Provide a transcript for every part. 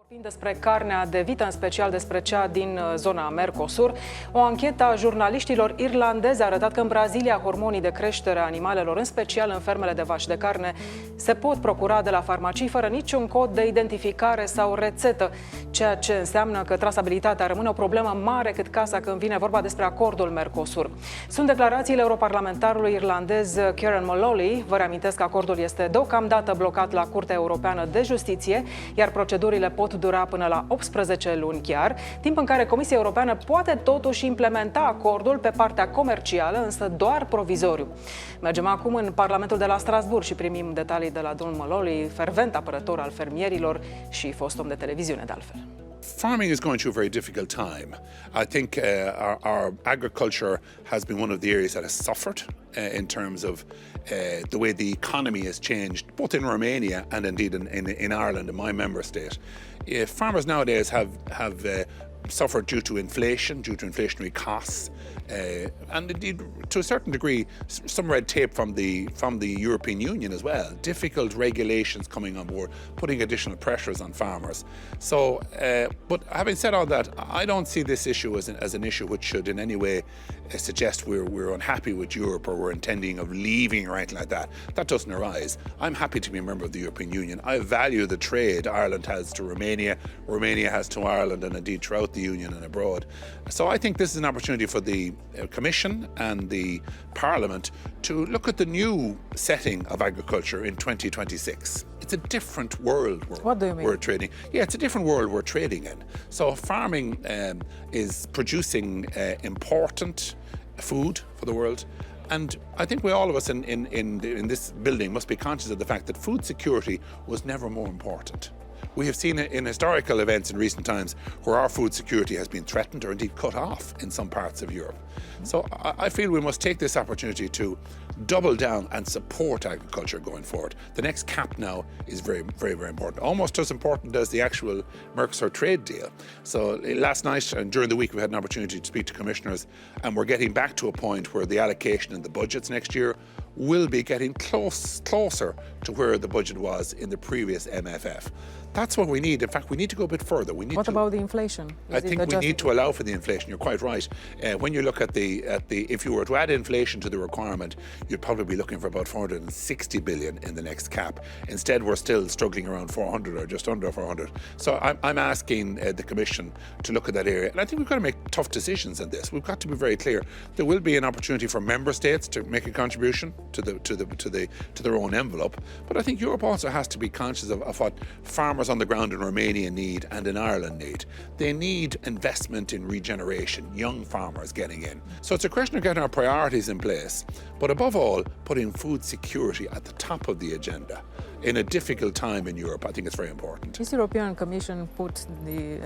Despre carnea de vită, în special despre cea din zona Mercosur. O anchetă a jurnaliștilor irlandezi a arătat că în Brazilia hormonii de creștere a animalelor, în special în fermele de vaci de carne, se pot procura de la farmacii fără niciun cod de identificare sau rețetă, ceea ce înseamnă că trasabilitatea rămâne o problemă mare cât casa când vine vorba despre acordul Mercosur. Sunt declarațiile europarlamentarului irlandez Kieran Mulloy. Vă reamintesc că acordul este deocamdată blocat la Curtea Europeană de Justiție, iar procedurile pot dura până la 18 luni chiar, timp în care Comisia Europeană poate totuși implementa acordul pe partea comercială, însă doar provizoriu. Mergem acum în Parlamentul de la Strasbourg și primim detalii de la domnul Mulloy, fervent apărător al fermierilor și fost om de televiziune de altfel. Farming is going through a very difficult time. I think our agriculture has been one of the areas that has suffered in terms of the way the economy has changed, both in Romania and indeed in Ireland, in my member state. Farmers nowadays have suffered due to inflation, due to inflationary costs, and indeed, to a certain degree, some red tape from the European Union as well. Difficult regulations coming on board, putting additional pressures on farmers. So, but having said all that, I don't see this issue as an issue which should in any way suggest we're unhappy with Europe or we're intending of leaving or anything like that. That doesn't arise. I'm happy to be a member of the European Union. I value the trade Ireland has to Romania, Romania has to Ireland, and indeed throughout the Union and abroad. So I think this is an opportunity for the Commission and the Parliament to look at the new setting of agriculture in 2026. It's a different world we're trading. Yeah, it's a different world we're trading in. So farming is producing important food for the world. And I think all of us in this building must be conscious of the fact that food security was never more important. We have seen it in historical events in recent times where our food security has been threatened or indeed cut off in some parts of Europe. So I feel we must take this opportunity to double down and support agriculture going forward. The next CAP now is very, very, very important, almost as important as the actual Mercosur trade deal. So last night and during the week we had an opportunity to speak to commissioners, and we're getting back to a point where the allocation in the budgets next year will be getting closer to where the budget was in the previous MFF. That's what we need. In fact, we need to go a bit further. What about the inflation? I think we need to allow for the inflation. You're quite right. When you look at the, if you were to add inflation to the requirement, you'd probably be looking for about 460 billion in the next CAP. Instead, we're still struggling around 400 or just under 400. So I'm asking the Commission to look at that area. And I think we've got to make tough decisions on this. We've got to be very clear. There will be an opportunity for member states to make a contribution to their own envelope. But I think Europe also has to be conscious of what farmers on the ground in Romania need and in Ireland need. They need investment in regeneration, young farmers getting in. So it's a question of getting our priorities in place, but above all, putting food security at the top of the agenda. In a difficult time in Europe, I think it's very important. This European Commission put the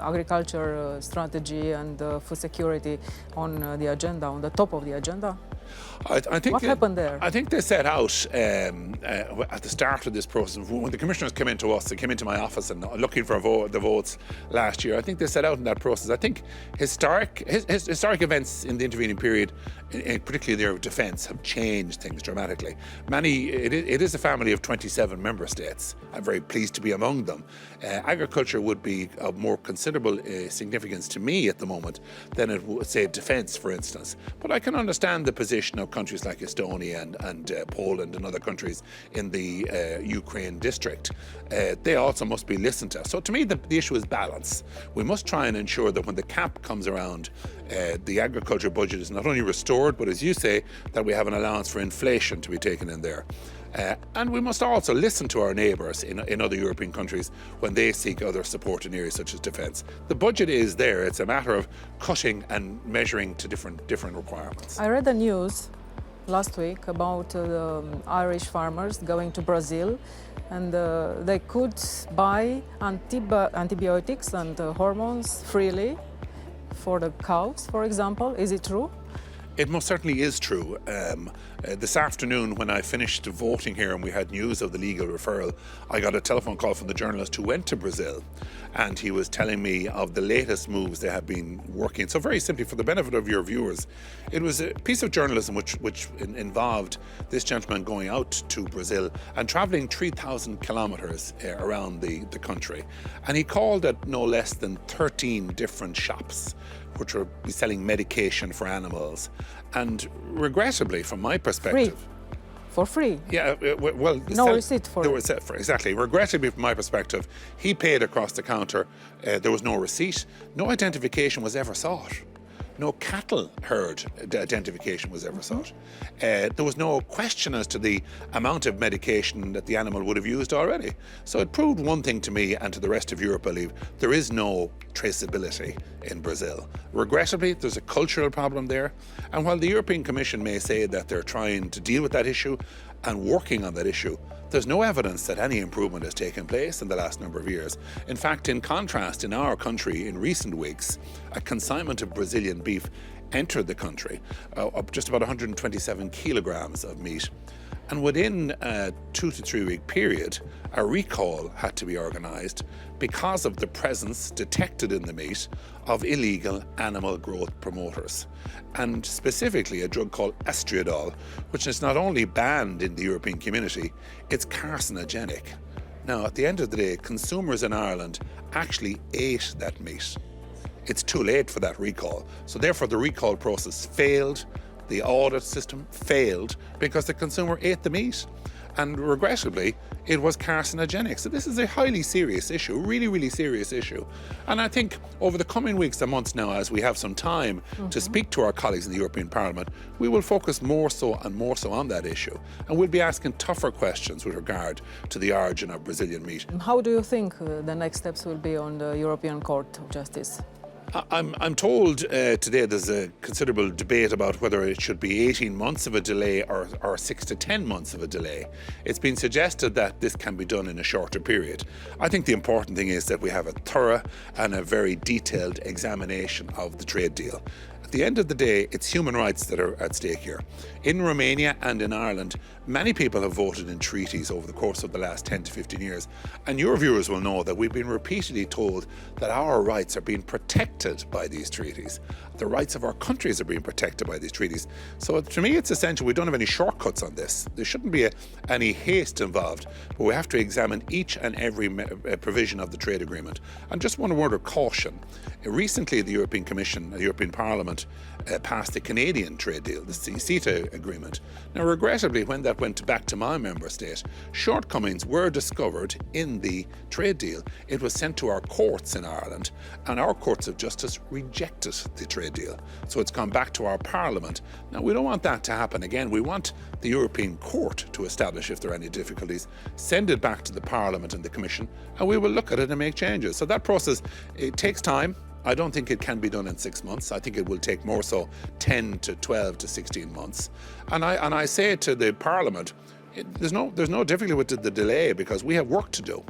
agriculture strategy and food security on the agenda, on the top of the agenda? I think what happened there? I think they set out at the start of this process, when the commissioners came into us, they came into my office and looking for the votes last year. I think they set out in that process. I think historic events in the intervening period, particularly in the area of defence, have changed things dramatically. It is a family of 27 member states. I'm very pleased to be among them. Agriculture would be of more considerable significance to me at the moment than it would, say, defence, for instance. But I can understand the position of countries like Estonia and Poland and other countries in the Ukraine district. They also must be listened to. So to me, the issue is balance. We must try and ensure that when the CAP comes around, the agriculture budget is not only restored, but as you say, that we have an allowance for inflation to be taken in there. And we must also listen to our neighbours in other European countries when they seek other support in areas such as defence. The budget is there. It's a matter of cutting and measuring to different requirements. I read the news last week about Irish farmers going to Brazil, and they could buy antibiotics and hormones freely for the cows, for example. Is it true? It most certainly is true. This afternoon, when I finished voting here and we had news of the legal referral, I got a telephone call from the journalist who went to Brazil, and he was telling me of the latest moves they have been working. So very simply, for the benefit of your viewers, it was a piece of journalism which involved this gentleman going out to Brazil and travelling 3,000 kilometres around the country. And he called at no less than 13 different shops which were selling medication for animals. And regrettably, from my perspective... For free? Yeah, well... No receipt for it. Exactly. Regrettably, from my perspective, he paid across the counter. There was no receipt. No identification was ever sought. No cattle herd identification was ever sought. There was no question as to the amount of medication that the animal would have used already. So it proved one thing to me and to the rest of Europe, I believe, there is no traceability in Brazil. Regrettably, there's a cultural problem there. And while the European Commission may say that they're trying to deal with that issue and working on that issue, there's no evidence that any improvement has taken place in the last number of years. In fact, in contrast, in our country in recent weeks, a consignment of Brazilian beef entered the country, just about 127 kilograms of meat. And within a 2 to 3 week period, a recall had to be organised because of the presence detected in the meat of illegal animal growth promoters. And specifically a drug called estriadol, which is not only banned in the European community, it's carcinogenic. Now, at the end of the day, consumers in Ireland actually ate that meat. It's too late for that recall. So therefore the recall process failed. The audit system failed because the consumer ate the meat. And regrettably, it was carcinogenic. So this is a highly serious issue, really, really serious issue. And I think over the coming weeks and months now, as we have some time to speak to our colleagues in the European Parliament, we will focus more so on that issue. And we'll be asking tougher questions with regard to the origin of Brazilian meat. How do you think the next steps will be on the European Court of Justice? I'm told today there's a considerable debate about whether it should be 18 months of a delay or 6 to 10 months of a delay. It's been suggested that this can be done in a shorter period. I think the important thing is that we have a thorough and a very detailed examination of the trade deal. At the end of the day, it's human rights that are at stake here. In Romania and in Ireland, many people have voted in treaties over the course of the last 10 to 15 years. And your viewers will know that we've been repeatedly told that our rights are being protected by these treaties. The rights of our countries are being protected by these treaties. So to me, it's essential we don't have any shortcuts on this. There shouldn't be any haste involved, but we have to examine each and every provision of the trade agreement. And just one word of caution. Recently, the European Commission, the European Parliament, passed the Canadian trade deal, the CETA agreement. Now, regrettably, when that went back to my member state, shortcomings were discovered in the trade deal. It was sent to our courts in Ireland, and our courts of justice rejected the trade deal. So it's gone back to our Parliament. Now, we don't want that to happen again. We want the European Court to establish if there are any difficulties, send it back to the Parliament and the Commission, and we will look at it and make changes. So that process, it takes time. I don't think it can be done in 6 months. I think it will take more so 10 to 12 to 16 months. And I say to the Parliament, there's no difficulty with the delay because we have work to do.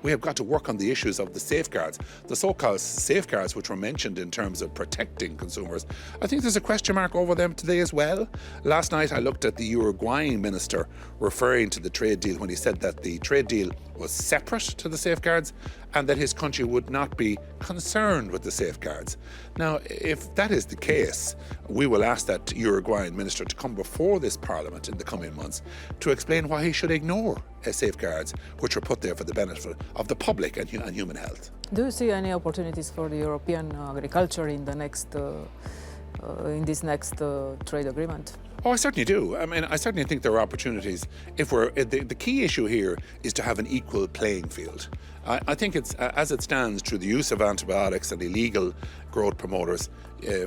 We have got to work on the issues of the safeguards, the so-called safeguards which were mentioned in terms of protecting consumers. I think there's a question mark over them today as well. Last night I looked at the Uruguayan minister referring to the trade deal when he said that the trade deal was separate to the safeguards and that his country would not be concerned with the safeguards. Now, if that is the case, we will ask that Uruguayan minister to come before this Parliament in the coming months to explain why he should ignore safeguards which are put there for the benefit of the public and human health. Do you see any opportunities for the European agriculture in the next, in this next trade agreement? Oh, I certainly do. I mean, I certainly think there are opportunities. If the key issue here is to have an equal playing field. I think it's as it stands through the use of antibiotics and illegal growth promoters,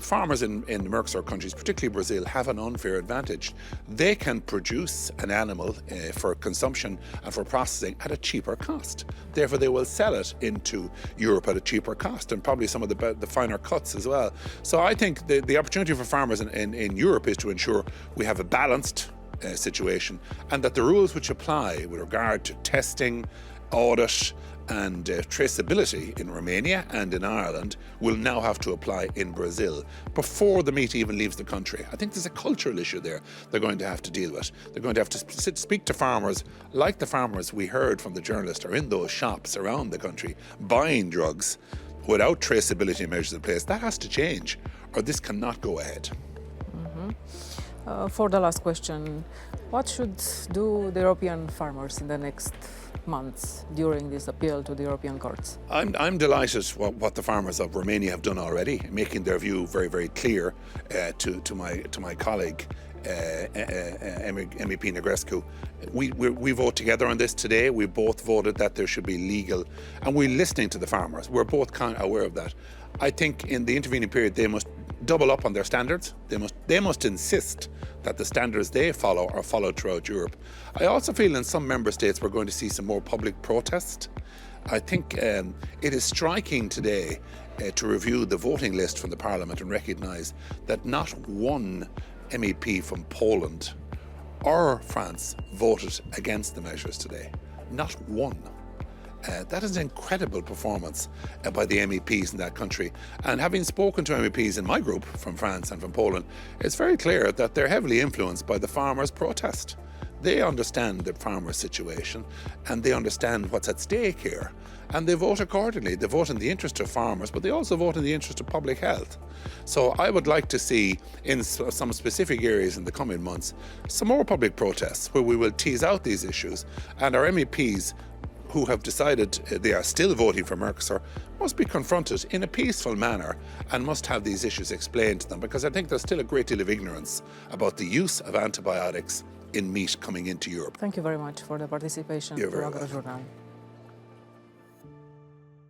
farmers in the Mercosur countries, particularly Brazil, have an unfair advantage. They can produce an animal for consumption and for processing at a cheaper cost. Therefore, they will sell it into Europe at a cheaper cost and probably some of the finer cuts as well. So I think the opportunity for farmers in Europe is to ensure we have a balanced situation and that the rules which apply with regard to testing, audit and traceability in Romania and in Ireland will now have to apply in Brazil before the meat even leaves the country. I think there's a cultural issue there they're going to have to deal with. They're going to have to speak to farmers like the farmers we heard from the journalist are in those shops around the country buying drugs without traceability measures in place. That has to change or this cannot go ahead. For the last question, what should do the European farmers in the next months during this appeal to the European courts? I'm delighted what the farmers of Romania have done already, making their view very, very clear to my colleague, MEP Negrescu. We vote together on this today. We both voted that there should be legal, and we're listening to the farmers. We're both kind of aware of that. I think in the intervening period they must double up on their standards. They must insist that the standards they follow are followed throughout Europe. I also feel in some member states we're going to see some more public protest. I think it is striking today to review the voting list from the Parliament and recognise that not one MEP from Poland or France voted against the measures today. Not one. That is an incredible performance by the MEPs in that country. And having spoken to MEPs in my group from France and from Poland, it's very clear that they're heavily influenced by the farmers' protest. They understand the farmers' situation and they understand what's at stake here. And they vote accordingly. They vote in the interest of farmers, but they also vote in the interest of public health. So I would like to see in some specific areas in the coming months some more public protests where we will tease out these issues, and our MEPs who have decided they are still voting for Mercosur must be confronted in a peaceful manner and must have these issues explained to them, because I think there's still a great deal of ignorance about the use of antibiotics in meat coming into Europe. Thank you very much for the participation to AgroJurnal.